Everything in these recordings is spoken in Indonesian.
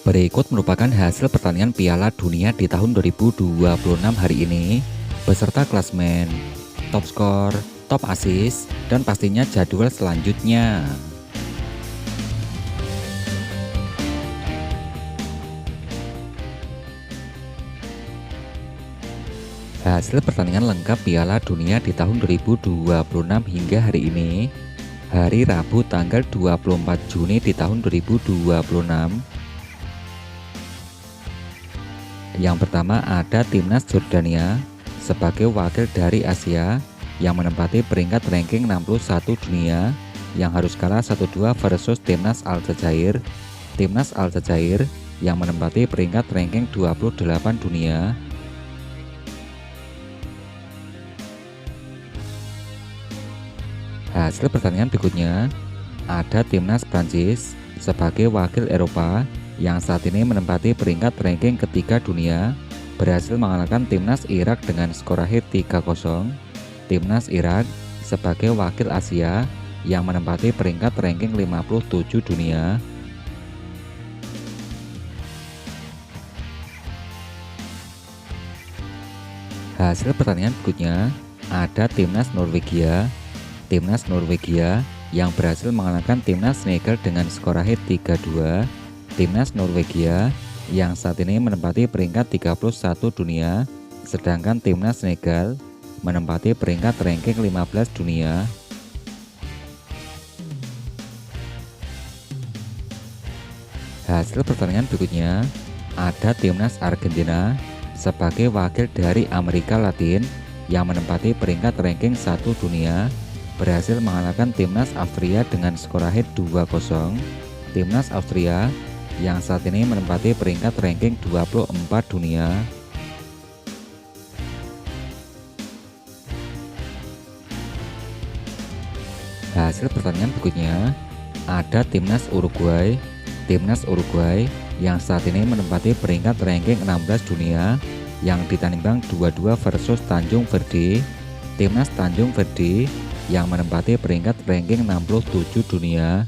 Berikut merupakan hasil pertandingan Piala Dunia di tahun 2026 hari ini, beserta klasmen, top skor, top assist, dan pastinya jadwal selanjutnya. Hasil pertandingan lengkap Piala Dunia di tahun 2026 hingga hari ini, hari Rabu tanggal 24 Juni di tahun 2026. Yang pertama ada timnas Jordania sebagai wakil dari Asia yang menempati peringkat ranking 61 dunia yang harus kalah 1-2 versus timnas Aljazair. Timnas Aljazair yang menempati peringkat ranking 28 dunia. Hasil pertandingan berikutnya ada timnas Prancis sebagai wakil Eropa yang saat ini menempati peringkat ranking ketiga dunia, berhasil mengalahkan timnas Irak dengan skor akhir 3-0. Timnas Irak sebagai wakil Asia yang menempati peringkat ranking 57 dunia. Hasil pertandingan berikutnya ada timnas Norwegia. Timnas Norwegia yang berhasil mengalahkan timnas Senegal dengan skor akhir 3-2. Timnas Norwegia yang saat ini menempati peringkat 31 dunia, sedangkan timnas Senegal menempati peringkat ranking 15 dunia. Hasil pertandingan berikutnya ada timnas Argentina sebagai wakil dari Amerika Latin yang menempati peringkat ranking 1 dunia, berhasil mengalahkan timnas Austria dengan skor akhir 2-0. Timnas Austria yang saat ini menempati peringkat ranking 24 dunia. Hasil pertandingan berikutnya ada timnas Uruguay. Timnas Uruguay yang saat ini menempati peringkat ranking 16 dunia yang ditandingkan 2-2 versus Tanjung Verde. Timnas Tanjung Verde yang menempati peringkat ranking 67 dunia.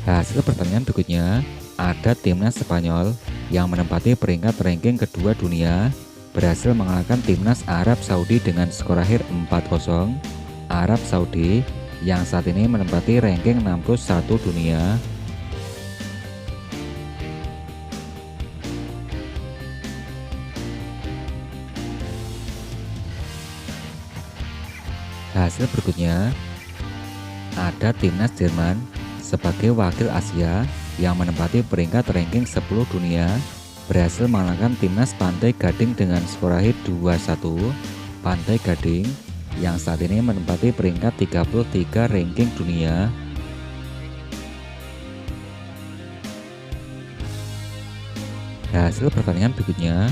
Hasil pertandingan berikutnya ada timnas Spanyol yang menempati peringkat ranking kedua dunia, berhasil mengalahkan timnas Arab Saudi dengan skor akhir 4-0. Arab Saudi yang saat ini menempati ranking 61 dunia. Hasil berikutnya ada timnas Jerman sebagai wakil Asia yang menempati peringkat ranking 10 dunia, berhasil mengalahkan timnas Pantai Gading dengan skor akhir 2-1. Pantai Gading yang saat ini menempati peringkat 33 ranking dunia. Hasil pertandingan berikutnya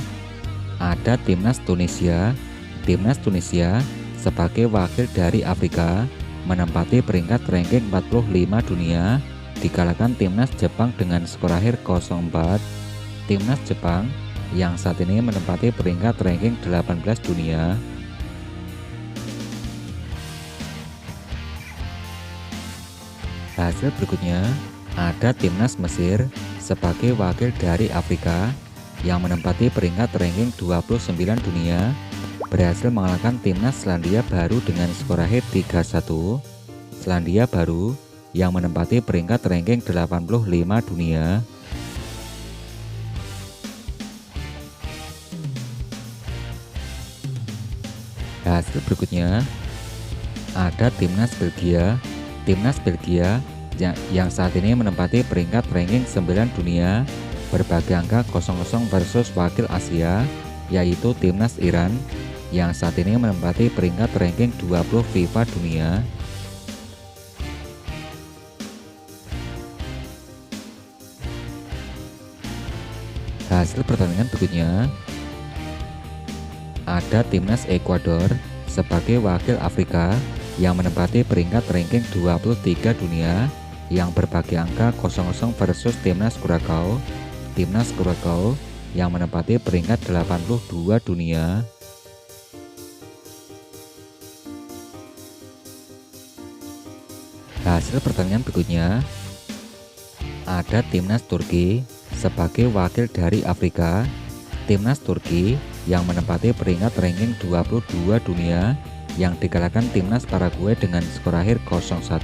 ada timnas Tunisia. Timnas Tunisia sebagai wakil dari Afrika menempati peringkat ranking 45 dunia, dikalahkan timnas Jepang dengan skor akhir 0-4. Timnas Jepang yang saat ini menempati peringkat ranking 18 dunia. Hasil berikutnya ada timnas Mesir sebagai wakil dari Afrika yang menempati peringkat ranking 29 dunia, berhasil mengalahkan timnas Selandia Baru dengan skor akhir 3-1. Selandia Baru yang menempati peringkat ranking 85 dunia. Hasil berikutnya ada timnas Belgia. Timnas Belgia yang saat ini menempati peringkat ranking 9 dunia, berbagi angka 0-0 versus wakil Asia yaitu timnas Iran yang saat ini menempati peringkat ranking 20 FIFA dunia. Hasil pertandingan berikutnya ada timnas Ekuador sebagai wakil Afrika yang menempati peringkat ranking 23 dunia yang berbagi angka 0-0 versus timnas Curaçao. Timnas Curaçao yang menempati peringkat 82 dunia. Hasil pertandingan berikutnya ada timnas Turki sebagai wakil dari Afrika. Timnas Turki yang menempati peringkat ranking 22 dunia yang dikalahkan timnas Paraguay dengan skor akhir 0-1.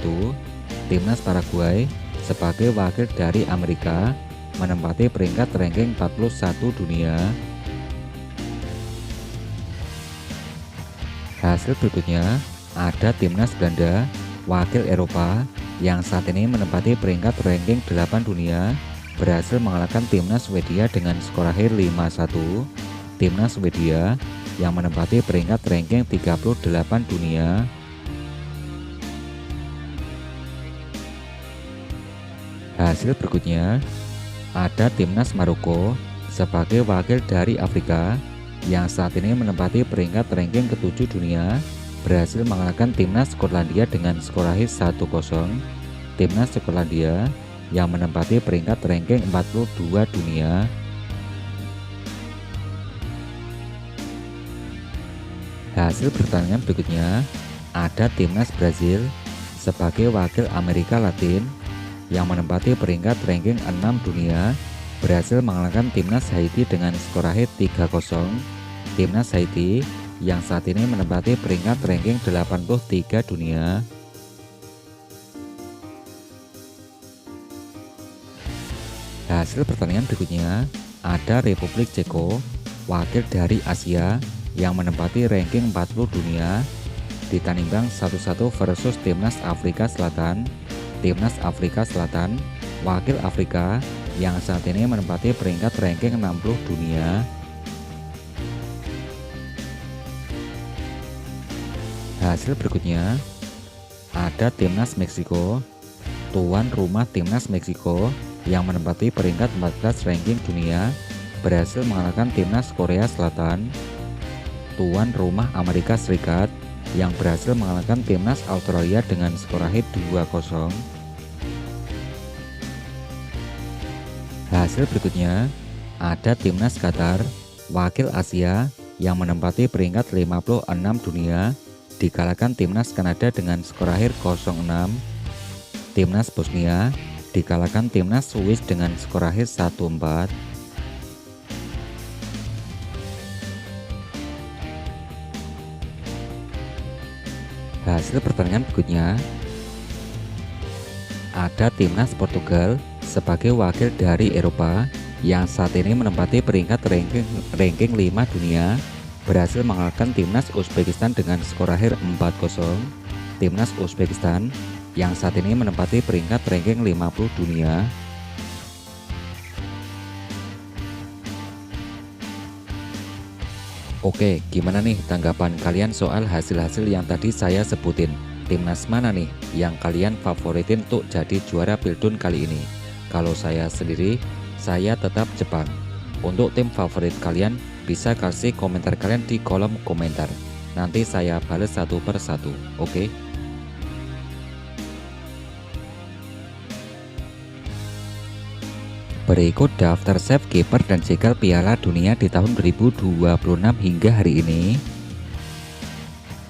Timnas Paraguay sebagai wakil dari Amerika menempati peringkat ranking 41 dunia. Hasil berikutnya ada timnas Belanda wakil Eropa yang saat ini menempati peringkat ranking 8 dunia berhasil mengalahkan timnas Swedia dengan skor akhir 5-1. Timnas Swedia yang menempati peringkat ranking 38 dunia. Hasil berikutnya ada timnas Maroko sebagai wakil dari Afrika yang saat ini menempati peringkat ranking ke-7 dunia berhasil mengalahkan timnas Skotlandia dengan skor akhir 1-0. Timnas Skotlandia yang menempati peringkat ranking 42 dunia. Hasil pertandingan berikutnya ada timnas Brazil sebagai wakil Amerika Latin yang menempati peringkat ranking 6 dunia berhasil mengalahkan timnas Haiti dengan skor akhir 3-0. Timnas Haiti yang saat ini menempati peringkat ranking 83 dunia. Hasil pertandingan berikutnya ada Republik Ceko, wakil dari Asia yang menempati ranking 40 dunia, ditandingkan 1-1 versus timnas Afrika Selatan. Timnas Afrika Selatan, wakil Afrika yang saat ini menempati peringkat ranking 60 dunia. Hasil berikutnya ada timnas Meksiko, tuan rumah timnas Meksiko yang menempati peringkat 14 ranking dunia berhasil mengalahkan timnas Korea Selatan. Tuan rumah Amerika Serikat yang berhasil mengalahkan timnas Australia dengan skor akhir 2-0. Hasil berikutnya ada timnas Qatar, wakil Asia yang menempati peringkat 56 dunia dikalahkan timnas Kanada dengan skor akhir 0-6. Timnas Bosnia dikalahkan timnas Swiss dengan skor akhir 1-4. Hasil pertandingan berikutnya ada timnas Portugal sebagai wakil dari Eropa yang saat ini menempati peringkat ranking 5 dunia berhasil mengalahkan timnas Uzbekistan dengan skor akhir 4-0. Timnas Uzbekistan yang saat ini menempati peringkat ranking 50 dunia. Oke, gimana nih tanggapan kalian soal hasil-hasil yang tadi saya sebutin? Timnas mana nih yang kalian favoritin untuk jadi juara Pildun kali ini? Kalau saya sendiri, saya tetap Jepang. Untuk tim favorit kalian, bisa kasih komentar kalian di kolom komentar. Nanti saya balas satu per satu, oke? Berikut daftar save kiper dan jegal Piala Dunia di tahun 2026 hingga hari ini.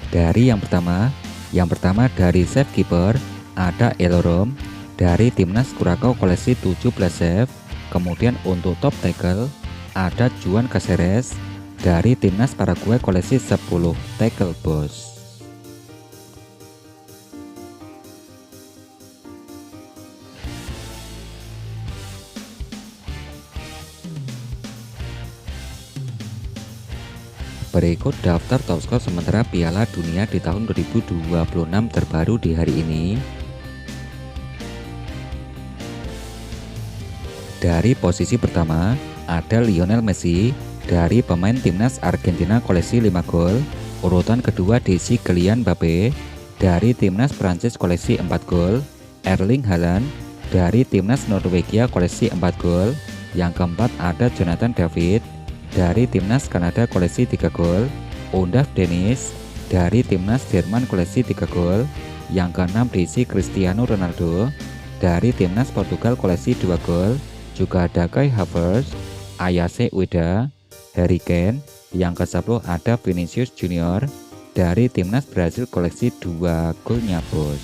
Dari yang pertama dari save kiper ada Elorom dari timnas Curacao koleksi 17 save. Kemudian untuk top tackle ada Juan Caceres dari timnas Paraguay koleksi 10 tackle bos. Berikut daftar top skor sementara Piala Dunia di tahun 2026 terbaru di hari ini. Dari posisi pertama ada Lionel Messi dari pemain timnas Argentina koleksi 5 gol. Urutan kedua diisi Kylian Mbappe dari timnas Prancis koleksi 4 gol. Erling Haaland dari timnas Norwegia koleksi 4 gol. Yang keempat ada Jonathan David dari timnas Kanada koleksi 3 gol. Undaf Dennis dari timnas Jerman koleksi 3 gol. Yang keenam diisi Cristiano Ronaldo dari timnas Portugal koleksi 2 gol. Juga ada Kai Havertz, Ayase Ueda, Harry Kane. Yang ke-10 ada Vinicius Junior dari timnas Brasil koleksi 2 golnya bos.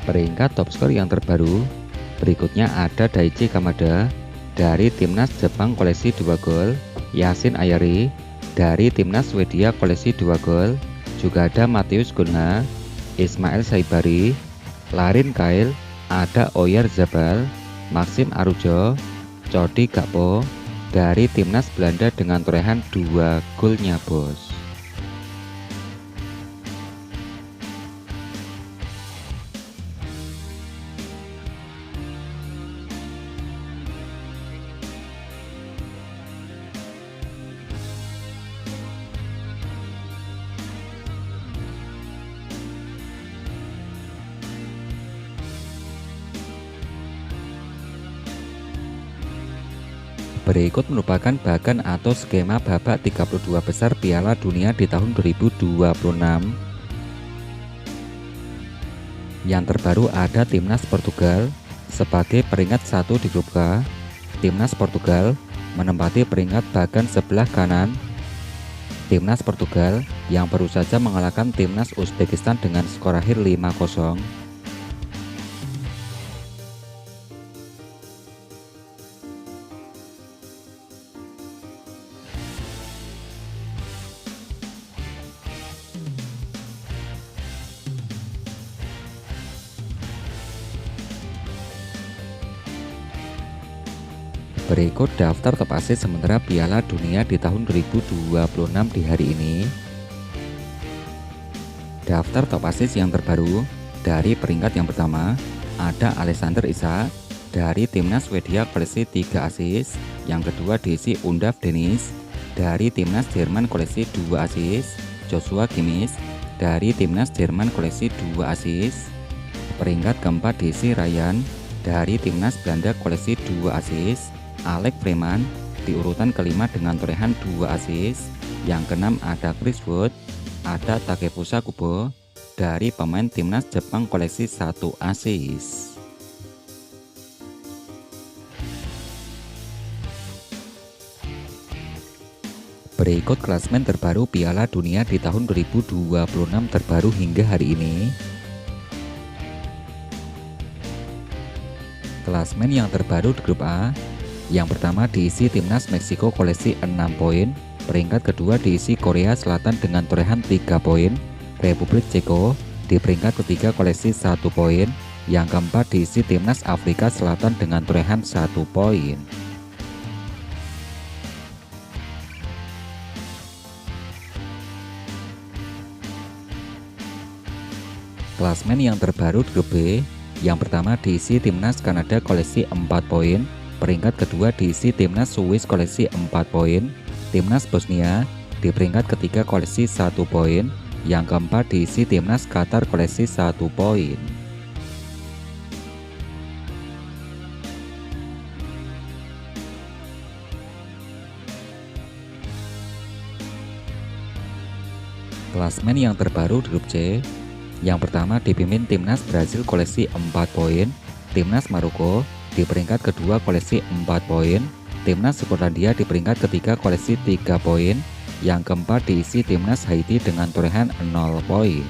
Peringkat top skor yang terbaru berikutnya ada Daichi Kamada dari timnas Jepang koleksi 2 gol, Yasin Ayari dari timnas Swedia koleksi 2 gol, juga ada Matius Gunha, Ismail Saibari, Larin Kail, ada Oyer Zabal, Maxim Arujo, Cody Gakpo dari timnas Belanda dengan torehan 2 golnya bos. Berikut merupakan bagan atau skema babak 32 besar Piala Dunia di tahun 2026. Yang terbaru ada timnas Portugal sebagai peringkat 1 di grup K. Timnas Portugal menempati peringkat bagan sebelah kanan. Timnas Portugal yang baru saja mengalahkan timnas Uzbekistan dengan skor akhir 5-0. Berikut daftar top asis sementara Piala Dunia di tahun 2026 di hari ini. Daftar top asis yang terbaru dari peringkat yang pertama ada Alexander Isak dari timnas Swedia koleksi 3 asis. Yang kedua diisi Undaf Dennis dari timnas Jerman koleksi 2 asis. Joshua Kimmich dari timnas Jerman koleksi 2 asis. Peringkat keempat diisi Ryan dari timnas Belanda koleksi 2 asis. Alex Freeman di urutan kelima dengan torehan 2 asis. Yang keenam ada Chris Wood, ada Takefusa Kubo dari pemain timnas Jepang koleksi 1 asis. Berikut klasmen terbaru Piala Dunia di tahun 2026 terbaru hingga hari ini. Klasmen yang terbaru di grup A. Yang pertama diisi timnas Meksiko koleksi 6 poin, peringkat kedua diisi Korea Selatan dengan torehan 3 poin, Republik Ceko di peringkat ketiga koleksi 1 poin, yang keempat diisi timnas Afrika Selatan dengan torehan 1 poin. Klasmen yang terbaru di grup B. Yang pertama diisi timnas Kanada koleksi 4 poin, peringkat kedua diisi timnas Swiss koleksi 4 poin, timnas Bosnia di peringkat ketiga koleksi 1 poin, yang keempat diisi timnas Qatar koleksi 1 poin. Klasmen yang terbaru di grup C. Yang pertama dipimpin timnas Brasil koleksi 4 poin, timnas Maroko di peringkat kedua koleksi 4 poin, timnas Skotlandia di peringkat ketiga koleksi 3 poin, yang keempat diisi timnas Haiti dengan torehan 0 poin.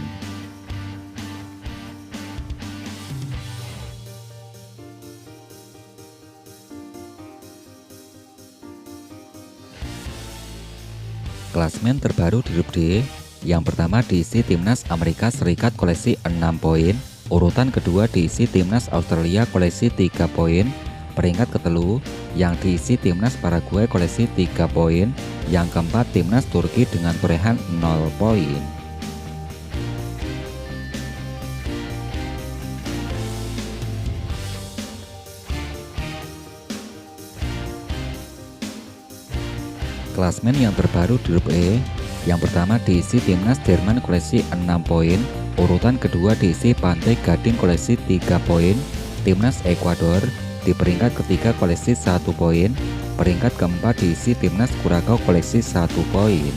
Klasmen terbaru di grup D. Yang pertama diisi timnas Amerika Serikat koleksi 6 poin, urutan kedua diisi timnas Australia koleksi 3 poin, peringkat ketelu yang diisi timnas Paraguay koleksi 3 poin, yang keempat timnas Turki dengan torehan 0 poin. Klasmen yang terbaru di grup E. Yang pertama diisi timnas Jerman koleksi 6 poin, urutan kedua diisi Pantai Gading koleksi 3 poin, timnas Ekuador di peringkat ketiga koleksi 1 poin, peringkat keempat diisi timnas Kurakau koleksi 1 poin.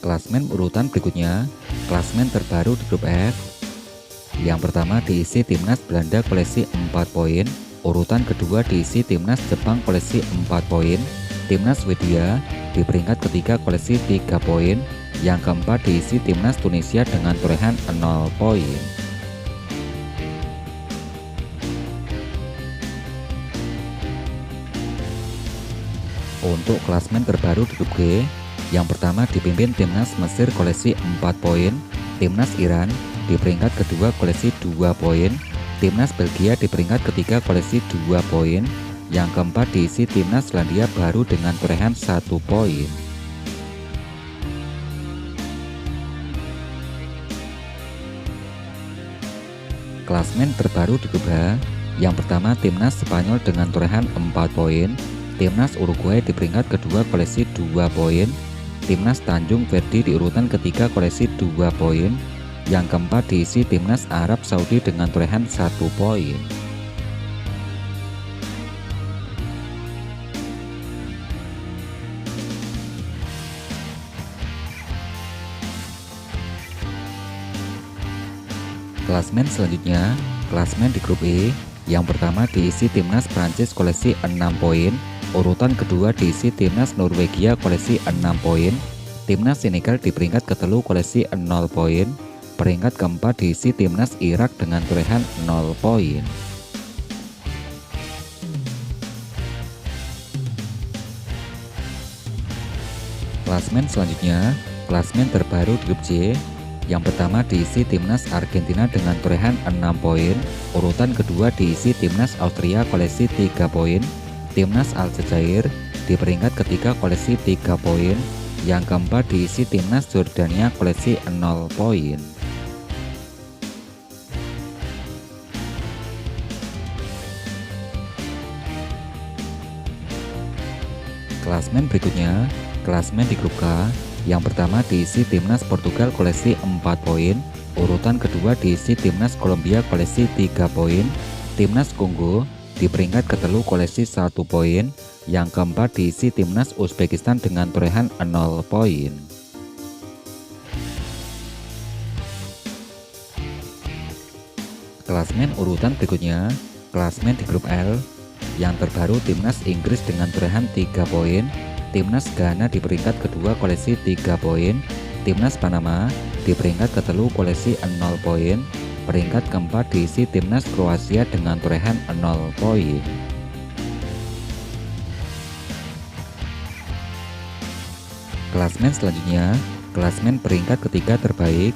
Klasmen urutan berikutnya, klasmen terbaru di grup F. Yang pertama diisi timnas Belanda koleksi 4 poin, urutan kedua diisi timnas Jepang koleksi 4 poin, Timnas Swedia di peringkat ketiga koleksi 3 poin. Yang keempat diisi Timnas Tunisia dengan torehan 0 poin. Untuk klasmen terbaru di grup G, yang pertama dipimpin Timnas Mesir koleksi 4 poin, Timnas Iran di peringkat kedua koleksi 2 poin, Timnas Belgia di peringkat ketiga koleksi 2 poin, yang keempat diisi Timnas Selandia Baru dengan torehan 1 poin. Klasmen terbaru di grup H, yang pertama Timnas Spanyol dengan torehan 4 poin, Timnas Uruguay di peringkat kedua koleksi 2 poin, Timnas Tanjung Verdi di urutan ketiga koleksi 2 poin, yang keempat diisi Timnas Arab Saudi dengan torehan 1 poin. Klasmen selanjutnya, klasmen di grup E, yang pertama diisi Timnas Prancis koleksi 6 poin, urutan kedua diisi Timnas Norwegia koleksi 6 poin, Timnas Senegal di peringkat ketelu koleksi 0 poin, peringkat keempat diisi Timnas Irak dengan torehan 0 poin. Klasmen selanjutnya, klasmen terbaru di grup C, yang pertama diisi Timnas Argentina dengan torehan 6 poin, urutan kedua diisi Timnas Austria koleksi 3 poin, Timnas Aljazair di peringkat ketiga koleksi 3 poin, yang keempat diisi Timnas Jordania koleksi 0 poin. Klasmen berikutnya, klasmen di grup K, yang pertama diisi Timnas Portugal koleksi 4 poin, urutan kedua diisi Timnas Kolombia koleksi 3 poin, Timnas Kongo di peringkat ketelu koleksi 1 poin, yang keempat diisi Timnas Uzbekistan dengan torehan 0 poin. Klasmen urutan berikutnya, klasmen di grup L, yang terbaru Timnas Inggris dengan torehan 3 poin, Timnas Ghana di peringkat kedua koleksi 3 poin, Timnas Panama di peringkat ketelu koleksi 0 poin, peringkat keempat diisi Timnas Kroasia dengan torehan 0 poin. Klasmen selanjutnya, klasmen peringkat ketiga terbaik,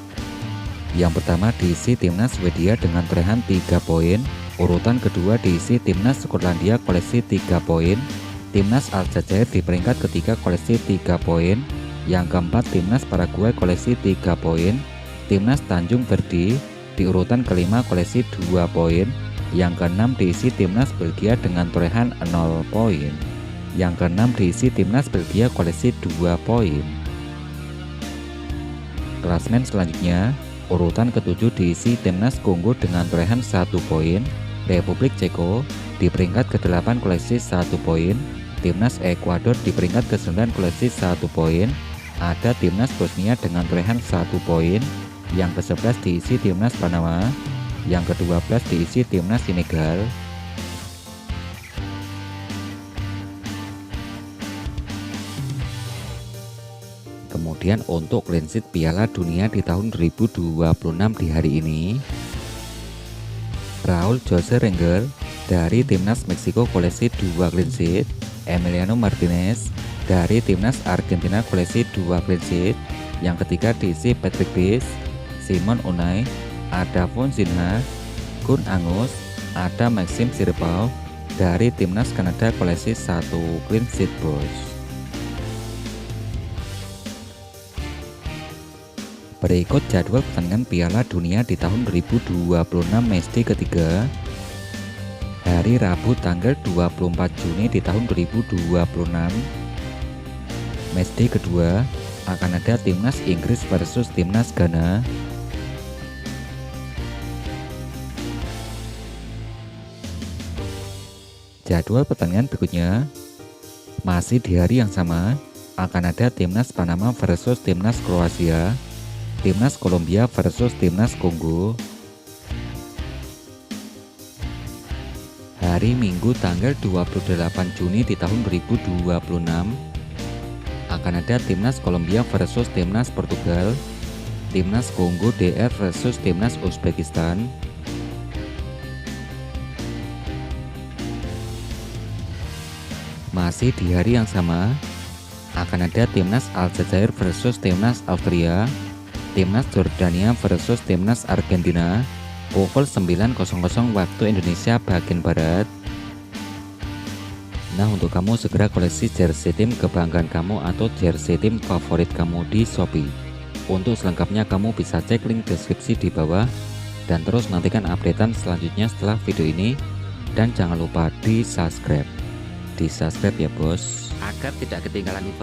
yang pertama diisi Timnas Swedia dengan torehan 3 poin, urutan kedua diisi Timnas Skotlandia koleksi 3 poin, Timnas Aljazair di peringkat ketiga koleksi 3 poin, yang keempat Timnas Paraguay koleksi 3 poin, Timnas Tanjung Verdi di urutan kelima koleksi 2 poin, yang keenam diisi Timnas Belgia dengan torehan 0 poin, yang keenam diisi Timnas Belgia koleksi 2 poin. Klasmen selanjutnya, urutan ketujuh diisi Timnas Kongo dengan torehan 1 poin, Republik Ceko di peringkat ke-8 koleksi 1 poin, Timnas Ekuador di peringkat ke-9 koleksi 1 poin, ada Timnas Bosnia dengan torehan 1 poin, yang ke-11 diisi Timnas Panama, yang ke-12 diisi Timnas Senegal. Kemudian untuk clean sheet Piala Dunia di tahun 2026 di hari ini, Raul Jose Rengel dari Timnas Meksiko koleksi 2 clean sheet, Emiliano Martinez dari Timnas Argentina koleksi 2 clean sheet, yang ketiga diisi Patrick Base, Simon Unai, ada Fonsinha, Gun Angus, ada Maxim Sirpau dari Timnas Kanada koleksi 1 clean sheet bos. Berikut jadwal pertandingan Piala Dunia di tahun 2026 matchday ketiga. Hari Rabu tanggal 24 Juni di tahun 2026. Matchday kedua akan ada Timnas Inggris versus Timnas Ghana. Jadwal pertandingan berikutnya masih di hari yang sama akan ada Timnas Panama versus Timnas Kroasia, Timnas Kolombia versus Timnas Kongo. Hari hari Minggu tanggal 28 Juni di tahun 2026 akan ada Timnas Kolombia versus Timnas Portugal, Timnas Kongo DR versus Timnas Uzbekistan, masih di hari yang sama akan ada Timnas Aljazair versus Timnas Austria, Timnas Jordania versus Timnas Argentina pukul 9.00 waktu Indonesia bagian Barat. Nah, untuk kamu segera koleksi jersey tim kebanggaan kamu atau jersey tim favorit kamu di Shopee. Untuk selengkapnya kamu bisa cek link deskripsi di bawah dan terus nantikan updatean selanjutnya setelah video ini, dan jangan lupa di subscribe ya bos, agar tidak ketinggalan info